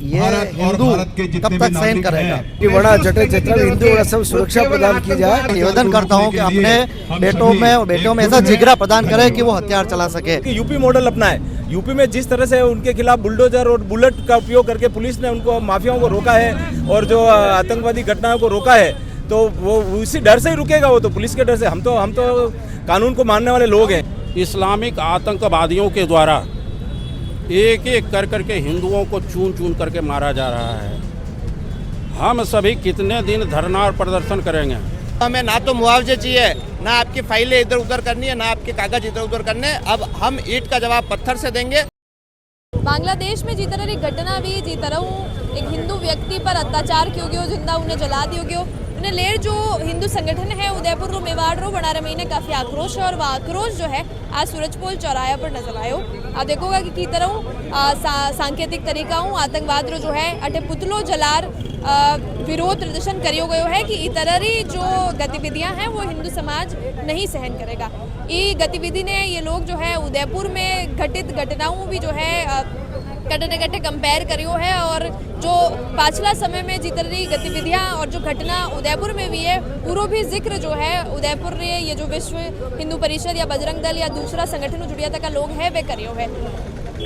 ये हिंदू कब तक सहन करेगा कि बड़ा जटिल चित्र हिंदू सब सुरक्षा प्रदान की जाए। निवेदन करता हूँ कि अपने बेटों में ऐसा जिगरा प्रदान करे कि वो हथियार चला सके। कि यूपी मॉडल अपना है। यूपी में जिस तरह से उनके खिलाफ बुलडोजर और बुलेट का उपयोग करके पुलिस ने उनको माफियाओं को रोका है और जो आतंकवादी घटनाओं को रोका है, तो वो उसी डर से ही रुकेगा। वो तो पुलिस के डर से। हम तो कानून को मानने वाले लोग हैं। इस्लामिक आतंकवादियों के द्वारा एक एक कर करके हिंदुओं को चून चून करके मारा जा रहा है। हम सभी कितने दिन धरना और प्रदर्शन करेंगे? हमें ना तो मुआवजे चाहिए, ना आपकी फाइलें इधर उधर करनी है, ना आपके कागज इधर उधर करने। अब हम ईंट का जवाब पत्थर से देंगे। बांग्लादेश में जी तरह एक घटना भी जी तरह एक हिंदू व्यक्ति पर अत्याचार किया गया, जिंदा उन्हें जला दिया गया। उन्हें लेर जो हिंदू संगठन है उदयपुर रो मेवाड़ रो बनारे महीने काफ़ी आक्रोश है और वह आक्रोश जो है आज सूरजपोल चौराहे पर नजर आयो। आप देखोगा कि तरह सांकेतिक तरीका हूँ आतंकवाद रो जो है अटे पुतलो जलार विरोध प्रदर्शन करियो गयो है कि ई तरह जो गतिविधियां हैं वो हिंदू समाज नहीं सहन करेगा। ये गतिविधि ने ये लोग जो है उदयपुर में घटित घटनाओं भी जो है कटे कंपेयर करियो है और जो पाछला समय में जितनी गतिविधियां और जो घटना उदयपुर में भी है पूरा भी जिक्र जो है उदयपुर रे ये जो विश्व हिंदू परिषद या बजरंग दल या दूसरा संगठन जुड़िया तक का लोग है वे करियो है।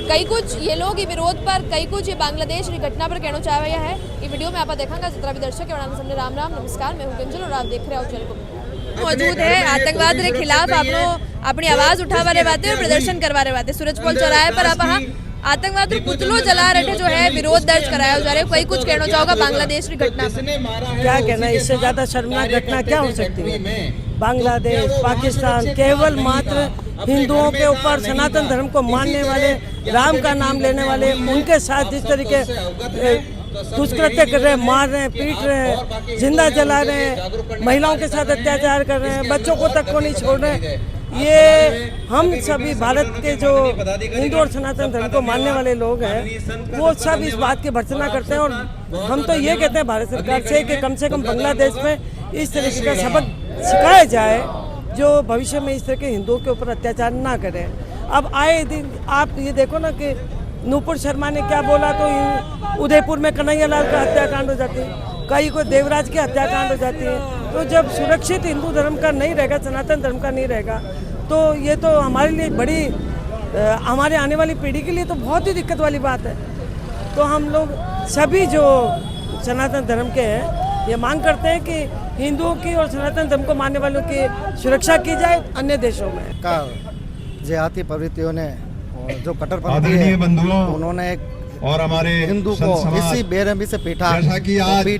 कई कुछ ये लोग ये विरोध पर, कई कुछ ये बांग्लादेश की घटना पर कहना चाह रहा है। ये वीडियो में आप देखेंगे जितना भी दर्शक है सामने राम राम नमस्कार, मैं हूँ कंजल और आप देख रहे हो उज्जवल को मौजूद है। आतंकवाद के खिलाफ आप लोग अपनी आवाज उठा रहे बातें और प्रदर्शन करवा रहे बातें सूरजपोल चौराहे पर आप आतंकवाद पुतलो जला रहे जो है विरोध दर्ज कराया जा रहा है। कोई कुछ कहना चाहोगा बांग्लादेश की घटना पर? क्या कहना, इससे ज्यादा शर्मनाक घटना क्या हो सकती है? बांग्लादेश, पाकिस्तान केवल मात्र हिंदुओं के ऊपर सनातन धर्म को मानने वाले, राम का नाम लेने वाले, उनके साथ जिस तरीके दुष्कृत्य कर रहे हैं, मार रहे हैं, पीट रहे हैं, जिंदा जला रहे हैं, महिलाओं के साथ अत्याचार कर रहे हैं, बच्चों को तक को नहीं छोड़ रहे हैं। ये हम सभी भारत के जो हिंदू और सनातन धर्म को मानने वाले लोग हैं वो सब इस बात की भर्त्सना करते हैं और हम तो ये कहते हैं भारत सरकार से कम बांग्लादेश में इस तरीके का सबक सिखाया जाए जो भविष्य में इस तरह के हिंदुओं के ऊपर अत्याचार ना करें। अब आए दिन आप ये देखो ना कि नूपुर शर्मा ने क्या बोला तो उदयपुर में कन्हैया लाल का हत्याकांड हो जाती है, कई को देवराज की हत्याकांड हो जाती है। तो जब सुरक्षित हिंदू धर्म का नहीं रहेगा, सनातन धर्म का नहीं रहेगा, तो ये तो हमारे लिए बड़ी हमारे आने वाली पीढ़ी के लिए तो बहुत ही दिक्कत वाली बात है। तो हम लोग सभी जो सनातन धर्म के हैं ये मांग करते हैं कि हिंदुओं की और सनातन धर्म को मानने वालों की सुरक्षा की जाए। अन्य देशों में का जिहादी प्रवृत्तियों ने जो कट्टरपंथी है उन्होंने एक और हमारे हिंदू को इसी बेरहमी से पीटा,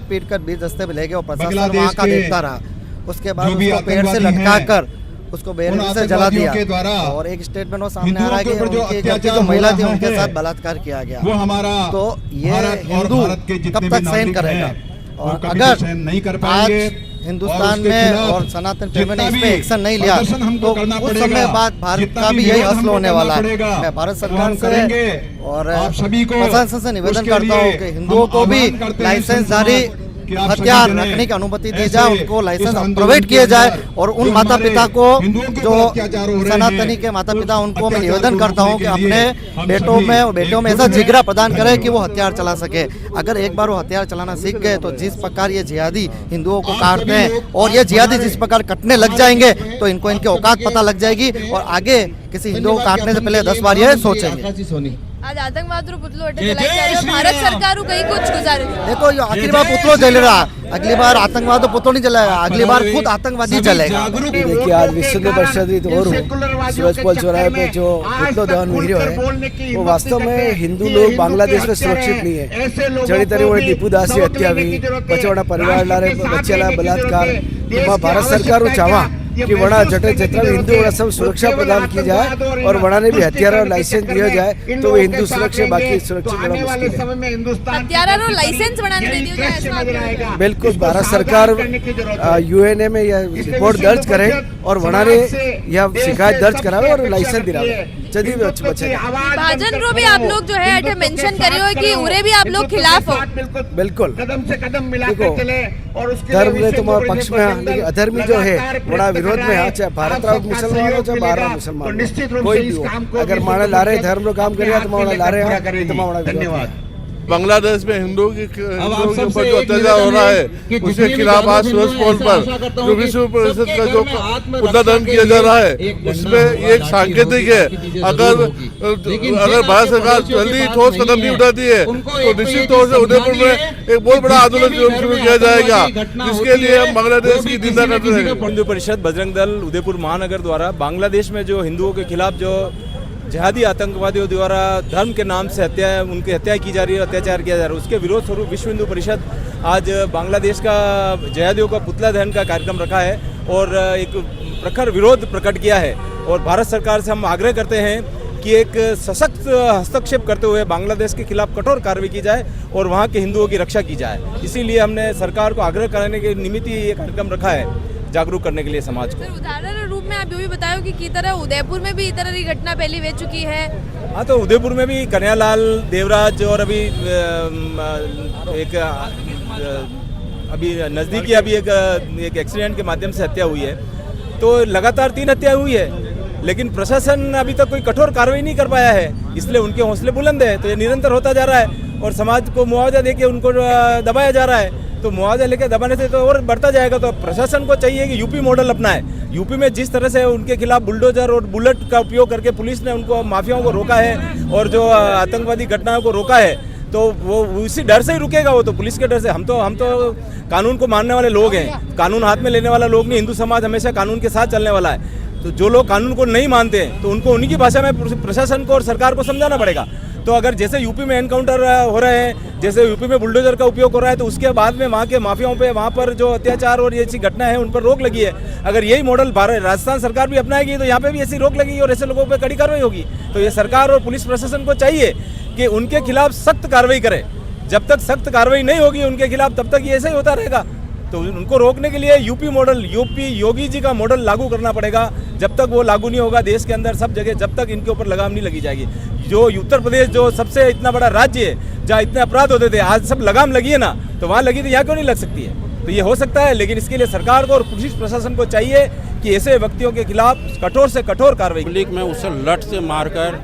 पीट कर बीच रास्ते पे ले गए और प्रशासन वहाँ का देखता रहा। उसके बाद उसको पेड़ से लटका कर उसको बेरहमी से जला दिया और एक स्टेटमेंट वो सामने आ रहा है कि उनकी जो महिला थी उनके साथ बलात्कार किया गया। तो ये हिंदू कब तक सहन करेगा? और अगर आज हिंदुस्तान में और सनातन प्रेमी ने इस पे एक्शन नहीं लिया तो कुछ समय बाद भारत का भी यही हसल होने वाला है। मैं भारत सरकार से और प्रशासन से निवेदन करता हूँ कि हिंदुओं को भी लाइसेंस जारी हथियार रखने की अनुमति दी जाए, उनको लाइसेंस प्रोवाइड किए जाए और उन माता पिता को जो सनातनी के माता पिता उनको मैं निवेदन करता हूं कि अपने बेटों में ऐसा जिगरा प्रदान करें कि वो हथियार चला सके। अगर एक बार वो हथियार चलाना सीख गए तो जिस प्रकार ये जिहादी हिंदुओं को काटते हैं और ये जिहादी जिस प्रकार कटने लग जाएंगे तो इनको इनके औकात पता लग जाएगी और आगे किसी हिंदुओं को काटने से पहले 10 बार ये सोचेंगे। आज आतंकवाद पुतलो भारत सरकार कहीं कुछ गुजारे देखो ये आखिरी बार पुतलो जल रहा, अगली बार आतंकवाद तो पुतलो नहीं जलाएगा, अगली बार खुद आतंकवादी जलेगा। देखिए आज विश्व हिंदू परिषद और सूरजपोल चौराहे पे जो पुतलो दहन वीडियो है वो वास्तव में हिंदू लोग बांग्लादेश में सुरक्षित नहीं है। जड़ी तरी वो दीपूदासी हत्या हुई, बचवाड़ा परिवार लारे बच्चे ला बलात्कार, भारत सरकार चावा कि बड़ा जटिल चित्र हिंदू सब सुरक्षा प्रदान की जाए और बड़ा ने भी हथियार और लाइसेंस दिया जाए तो वो हिंदू सुरक्षा बाकी सुरक्षित बड़ा मुश्किल है। हथियार और लाइसेंस बनाने दे दिया जाए। बिल्कुल भारत सरकार यूएनए में यह रिपोर्ट दर्ज करे और बड़ा ने यह शिकायत दर्ज करावे और लाइसेंस दिलावे जदी भी अच्छे बचे। भाजन रो भी आप लोग जो है अटे मेंशन करियो है कि उरे भी आप लोग खिलाफ हो। बिल्कुल कदम से कदम मिलाकर चले और उसके धर्म ने तुम्हारे पक्ष में है लेकिन अधर्मी जो है बड़ा विरोध में है, चाहे भारत राव मुसलमान हो चाहे बाहर मुसलमान कोई भी हो, अगर माना ला रहे धर्म रो काम करिए तो माना ला रहे हैं तो माना धन्यवाद। बांग्लादेश में हिंदुओं के ऊपर जो अत्याचार हो रहा है उसके खिलाफ आज सूरज पोल पर जो विश्व परिषद का जो पुतला दहन किया जा रहा है उसमें ये एक सांकेतिक है। अगर भारत सरकार जल्दी ठोस कदम नहीं उठाती है तो निश्चित तौर से उदयपुर में एक बहुत बड़ा आंदोलन शुरू किया जाएगा, जिसके लिए हम बांग्लादेश की निंदा करते हैं। हिंदू परिषद बजरंग दल उदयपुर महानगर द्वारा बांग्लादेश में जो हिंदुओं के खिलाफ जो जिहादी आतंकवादियों द्वारा धर्म के नाम से उनकी हत्या की जा रही है, अत्याचार किया जा रहा है, उसके विरोध स्वरूप विश्व हिंदू परिषद आज बांग्लादेश का जिहादियों का पुतला दहन का कार्यक्रम रखा है और एक प्रखर विरोध प्रकट किया है। और भारत सरकार से हम आग्रह करते हैं कि एक सशक्त हस्तक्षेप करते हुए बांग्लादेश के खिलाफ कठोर कार्रवाई की जाए और वहाँ के हिंदुओं की रक्षा की जाए। इसीलिए हमने सरकार को आग्रह करने के निमित्त ये कार्यक्रम रखा है, जागरूक करने के लिए समाज को। उदाहरण रूप में आप ये भी बताओ कि की तरह उदयपुर में भी इस तरह की घटना पहले हुई चुकी है। हाँ, तो उदयपुर में भी कन्हैयालाल देवराज और अभी अभी नज़दीकी अभी एक एक्सीडेंट के माध्यम से हत्या हुई है। तो लगातार 3 हत्या हुई है, लेकिन प्रशासन अभी तक कोई कठोर कार्रवाई नहीं कर पाया है, इसलिए उनके हौसले बुलंद है। तो ये निरंतर होता जा रहा है और समाज को मुआवजा देके उनको दबाया जा रहा है। तो मुआवजा लेके दबाने से तो और बढ़ता जाएगा। तो प्रशासन को चाहिए कि यूपी मॉडल अपनाए। यूपी में जिस तरह से उनके खिलाफ बुलडोजर और बुलेट का उपयोग करके पुलिस ने उनको माफियाओं को रोका है और जो आतंकवादी घटनाओं को रोका है, तो वो उसी डर से ही रुकेगा। वो तो पुलिस के डर से। हम तो कानून को मानने वाले लोग हैं, कानून हाथ में लेने वाला लोग नहीं। हिंदू समाज हमेशा कानून के साथ चलने वाला है। तो जो लोग कानून को नहीं मानते हैं तो उनको उन्हीं की भाषा में प्रशासन को और सरकार को समझाना पड़ेगा। तो अगर जैसे यूपी में एनकाउंटर हो रहे हैं, जैसे यूपी में बुलडोजर का उपयोग हो रहा है, तो उसके बाद में वहाँ के माफियाओं पे वहाँ पर जो अत्याचार और ऐसी घटना है उन पर रोक लगी है। अगर यही मॉडल राजस्थान सरकार भी अपनाएगी तो यहाँ पे भी ऐसी रोक लगेगी और ऐसे लोगों पे कड़ी कार्रवाई होगी। तो ये सरकार और पुलिस प्रशासन को चाहिए कि उनके खिलाफ सख्त कार्रवाई करे। जब तक सख्त कार्रवाई नहीं होगी उनके खिलाफ तब तक ये ऐसे ही होता रहेगा। तो उनको रोकने के लिए UP model, UP Yogi ji का मॉडल लागू करना पड़ेगा। जब तक वो लागू नहीं होगा देश के अंदर सब जगह, जब तक इनके ऊपर लगाम नहीं लगी जाएगी। जो उत्तर प्रदेश जो सबसे इतना बड़ा राज्य है जहाँ इतने अपराध होते थे, आज सब लगाम लगी है ना, तो वहाँ लगी तो यहाँ क्यों नहीं लग सकती है? तो ये हो सकता है, लेकिन इसके लिए सरकार को और पुलिस प्रशासन को चाहिए कि ऐसे व्यक्तियों के खिलाफ कठोर से कठोर कार्रवाई। पब्लिक में उसे लठ से मारकर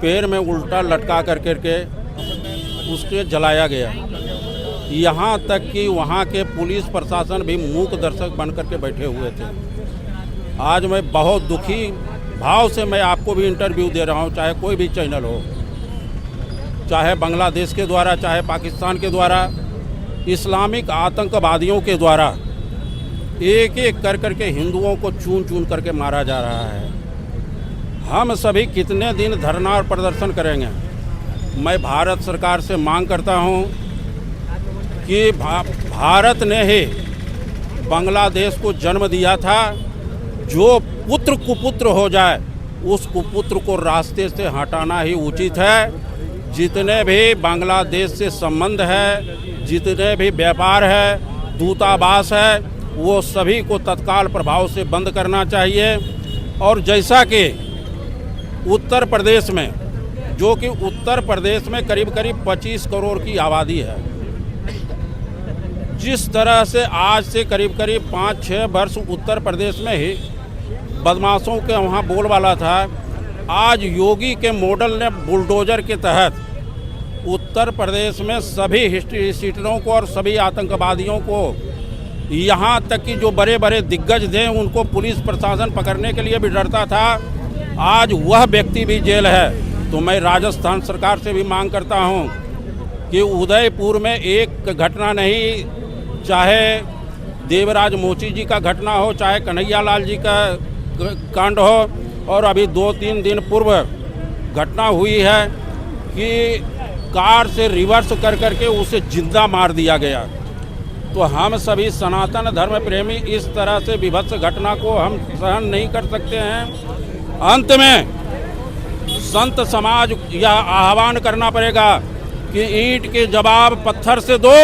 पैर में उल्टा लटका करके उसके जलाया गया। यहाँ तक कि वहाँ के पुलिस प्रशासन भी मूक दर्शक बन करके बैठे हुए थे। आज मैं बहुत दुखी भाव से मैं आपको भी इंटरव्यू दे रहा हूँ, चाहे कोई भी चैनल हो, चाहे बांग्लादेश के द्वारा, चाहे पाकिस्तान के द्वारा, इस्लामिक आतंकवादियों के द्वारा एक एक करके हिंदुओं को चून चून करके मारा जा रहा है। हम सभी कितने दिन धरना और प्रदर्शन करेंगे? मैं भारत सरकार से मांग करता हूँ कि भारत ने ही बांग्लादेश को जन्म दिया था। जो पुत्र कुपुत्र हो जाए उस कुपुत्र को रास्ते से हटाना ही उचित है। जितने भी बांग्लादेश से संबंध है, जितने भी व्यापार है, दूतावास है, वो सभी को तत्काल प्रभाव से बंद करना चाहिए। और जैसा कि उत्तर प्रदेश में, जो कि उत्तर प्रदेश में करीब 25 करोड़ की आबादी है, जिस तरह से आज से करीब 5-6 वर्ष उत्तर प्रदेश में ही बदमाशों के वहाँ बोलबाला था, आज योगी के मॉडल ने बुलडोजर के तहत उत्तर प्रदेश में सभी हिस्ट्री सीटरों को और सभी आतंकवादियों को, यहाँ तक कि जो बड़े बड़े दिग्गज थे उनको पुलिस प्रशासन पकड़ने के लिए भी डरता था, आज वह व्यक्ति भी जेल है। तो मैं राजस्थान सरकार से भी मांग करता हूँ कि उदयपुर में एक घटना नहीं, चाहे देवराज मोची जी का घटना हो, चाहे कन्हैयालाल जी का कांड हो, और अभी 2-3 दिन पूर्व घटना हुई है कि कार से रिवर्स करके उसे जिंदा मार दिया गया। तो हम सभी सनातन धर्म प्रेमी इस तरह से विभत्स घटना को हम सहन नहीं कर सकते हैं। अंत में संत समाज यह आह्वान करना पड़ेगा कि ईंट के जवाब पत्थर से दो,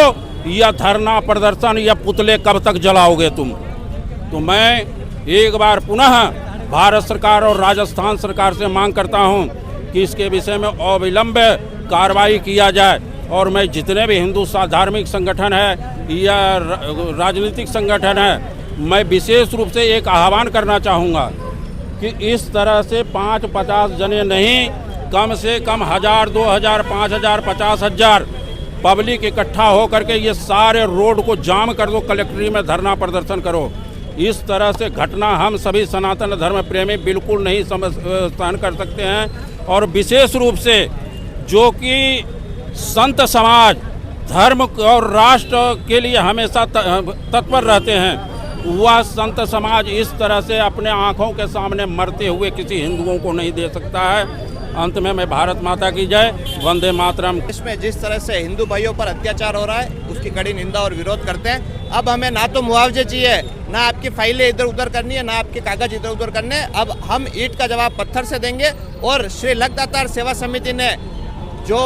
या धरना प्रदर्शन या पुतले कब तक जलाओगे तुम। तो मैं एक बार पुनः भारत सरकार और राजस्थान सरकार से मांग करता हूं कि इसके विषय में अविलंब कार्रवाई किया जाए। और मैं जितने भी हिंदू धार्मिक संगठन है या राजनीतिक संगठन है, मैं विशेष रूप से एक आह्वान करना चाहूँगा कि इस तरह से 5-50 जने नहीं, कम से कम 1000, 2000, 5000, 50,000 पब्लिक इकट्ठा हो करके ये सारे रोड को जाम कर दो, कलेक्ट्री में धरना प्रदर्शन करो। इस तरह से घटना हम सभी सनातन धर्म प्रेमी बिल्कुल नहीं सहन कर सकते हैं। और विशेष रूप से जो कि संत समाज धर्म और राष्ट्र के लिए हमेशा तत्पर रहते हैं, वह संत समाज इस तरह से अपने आँखों के सामने मरते हुए किसी हिंदुओं को नहीं दे सकता है। अंत में मैं भारत माता की जय, वंदे मातरम। इसमें जिस तरह से हिंदू भाइयों पर अत्याचार हो रहा है उसकी कड़ी निंदा और विरोध करते हैं। अब हमें ना तो मुआवजे चाहिए, ना आपकी फाइलें इधर उधर करनी है, ना आपके कागज इधर उधर करने हैं। अब हम ईंट का जवाब पत्थर से देंगे। और श्री लखदातार सेवा समिति ने जो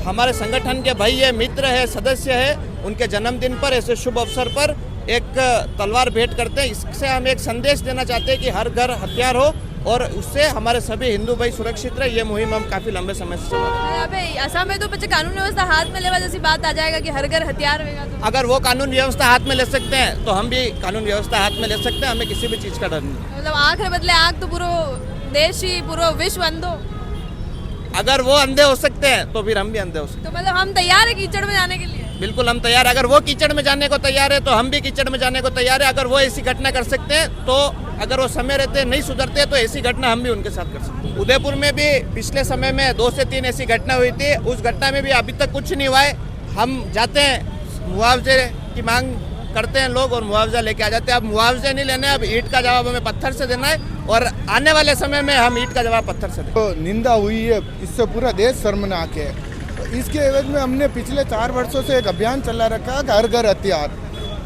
हमारे संगठन के भाई है, मित्र है, सदस्य है, उनके जन्मदिन पर ऐसे शुभ अवसर पर एक तलवार भेंट करते हैं। इससे हम एक संदेश देना चाहते हैं कि हर घर हथियार हो और उससे हमारे सभी हिंदू भाई सुरक्षित रहे। ये मुहिम हम काफी लंबे समय से चला रहे हैं। असम में तो बच्चे कानून व्यवस्था हाथ में लेवा जैसी बात आ जाएगा कि हर घर हथियार रहेगा। तो अगर वो कानून व्यवस्था हाथ में ले सकते हैं तो हम भी कानून व्यवस्था हाथ में ले सकते हैं। हमें किसी भी चीज का डर नहीं। मतलब आँख के बदले आँख तो पूरा देश ही पूरा विश्व अंधो। अगर वो अंधे हो सकते हैं तो फिर हम भी अंधे हो सकते हैं। तो मतलब हम तैयार है कीचड़ में जाने के लिए? बिल्कुल हम तैयार है। अगर वो कीचड़ में जाने को तैयार है तो हम भी कीचड़ में जाने को तैयार है। अगर वो ऐसी घटना कर सकते हैं तो अगर वो समय रहते नहीं सुधरते तो ऐसी घटना हम भी उनके साथ कर सकते हैं। उदयपुर में भी पिछले समय में 2 से 3 ऐसी घटना हुई थी। उस घटना में भी अभी तक कुछ नहीं हुआ है। हम जाते हैं, मुआवजे की मांग करते हैं लोग और मुआवजा लेके आ जाते हैं। अब मुआवजे नहीं लेने, अब ईंट का जवाब हमें पत्थर से देना है और आने वाले समय में हम ईंट का जवाब पत्थर से देंगे। तो निंदा हुई है, इससे पूरा देश शर्मनाक है। तो इसके एवज में हमने पिछले 4 वर्षों से एक अभियान चला रखा है, घर घर हथियार।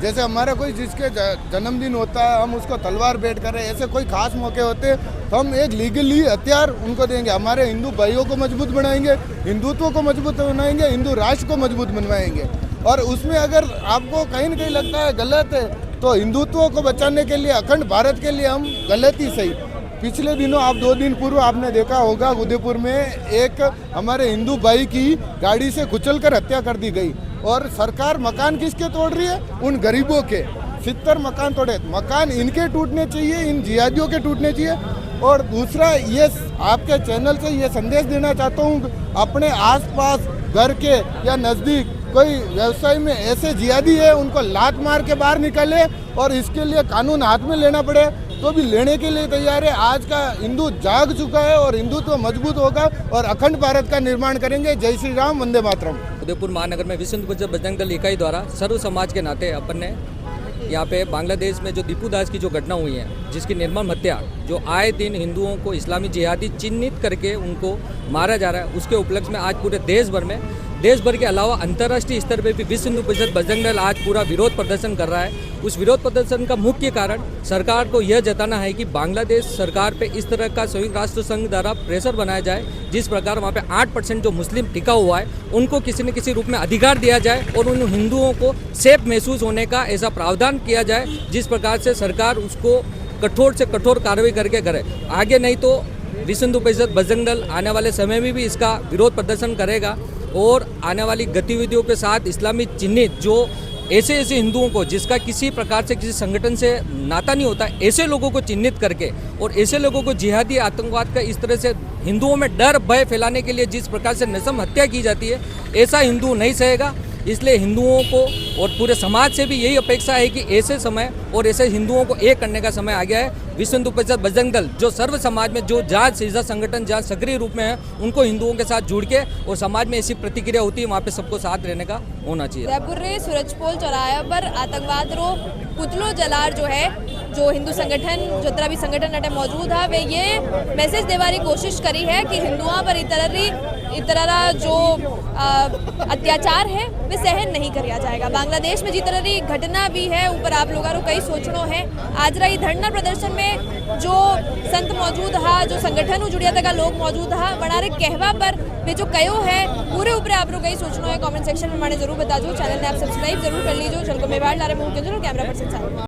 जैसे हमारा कोई जिसके जन्मदिन होता है हम उसको तलवार भेंट करें, ऐसे कोई खास मौके होते हैं तो हम एक लीगली हथियार उनको देंगे। हमारे हिंदू भाइयों को मजबूत बनाएंगे, हिंदुत्व को मजबूत बनाएंगे, हिंदू राष्ट्र को मजबूत बनवाएंगे। और उसमें अगर आपको कहीं न कहीं लगता है गलत है तो हिंदुत्व को बचाने के लिए, अखंड भारत के लिए हम गलत ही सही। पिछले दिनों आप 2 दिन पूर्व आपने देखा होगा उदयपुर में एक हमारे हिंदू भाई की गाड़ी से कुचलकर हत्या कर दी गई। और सरकार मकान किसके तोड़ रही है? उन गरीबों के। 70 मकान तोड़े। मकान इनके टूटने चाहिए, इन जिहादियों के टूटने चाहिए। और दूसरा, ये आपके चैनल से ये संदेश देना चाहता हूँ, अपने आसपास घर के या नज़दीक कोई व्यवसाय में ऐसे जिहादी है उनको लात मार के बाहर निकाले और इसके लिए कानून हाथ में लेना पड़े तो भी लेने के लिए तैयार है। आज का हिंदू जाग चुका है और हिंदुत्व मजबूत होगा और अखंड भारत का निर्माण करेंगे। जय श्री राम, वंदे मातरम। उदयपुर महानगर में विश्व हिंदू बजरंग दल इकाई द्वारा सर्व समाज के नाते अपन ने यहाँ पे बांग्लादेश में जो दीपू दास की जो घटना हुई है, जिसकी निर्मम हत्या, जो आए दिन हिंदुओं को इस्लामी जिहादी चिन्हित करके उनको मारा जा रहा है, उसके उपलक्ष्य में आज पूरे देश भर के अलावा अंतर्राष्ट्रीय स्तर पे भी विश्व हिंदू परिषद बजरंग दल आज पूरा विरोध प्रदर्शन कर रहा है। उस विरोध प्रदर्शन का मुख्य कारण सरकार को यह जताना है कि बांग्लादेश सरकार पे इस तरह का संयुक्त राष्ट्र संघ द्वारा प्रेशर बनाया जाए, जिस प्रकार वहाँ पे 8% जो मुस्लिम टिका हुआ है उनको किसी न किसी रूप में अधिकार दिया जाए और उन हिंदुओं को सेफ महसूस होने का ऐसा प्रावधान किया जाए जिस प्रकार से सरकार उसको कठोर से कठोर कार्रवाई करके करे। आगे नहीं तो विश्व हिंदू परिषद बजरंग दल आने वाले समय में भी इसका विरोध प्रदर्शन करेगा और आने वाली गतिविधियों के साथ इस्लामी चिन्हित जो ऐसे हिंदुओं को जिसका किसी प्रकार से किसी संगठन से नाता नहीं होता, ऐसे लोगों को चिन्हित करके और ऐसे लोगों को जिहादी आतंकवाद का इस तरह से हिंदुओं में डर भय फैलाने के लिए जिस प्रकार से नस्ल हत्या की जाती है, ऐसा हिंदू नहीं सहेगा। इसलिए हिंदुओं को और पूरे समाज से भी यही अपेक्षा है कि ऐसे समय और ऐसे हिंदुओं को एक करने का समय आ गया है। विश्व हिंदू परिषद बजरंग दल जो सर्व समाज में जो जात सीधा संगठन जहाँ सक्रिय रूप में है, उनको हिंदुओं के साथ जुड़ के और समाज में ऐसी प्रतिक्रिया होती है वहाँ पे सबको साथ रहने का होना चाहिए। जयपुर रे सूरजपोल चौराहे पर आतंकवाद रो पुतलो जलार जो है, जो हिंदू संगठन जितना भी संगठन अटे मौजूद है, वे ये मैसेज देवारी कोशिश करी है कि हिंदुओं पर इतरा जो अत्याचार है वे सहन नहीं करिया जाएगा। बांग्लादेश में जितनी घटना भी है ऊपर आप लोगों को कई सोचनो है। आज रही धरना प्रदर्शन में जो संत मौजूद हा, जो संगठन जुड़िया तक लोग मौजूद हा, बनारे कहवा पर वे जो कयो है पूरे ऊपर आप लोग कई सोचनो है। कमेंट सेक्शन में मैंने जरूर बता दो। चैनल ने आप सब्सक्राइब जरूर कर लीजिए। चल को मेवाड़ लारे मुंह के कैमरा पर्सन साहब।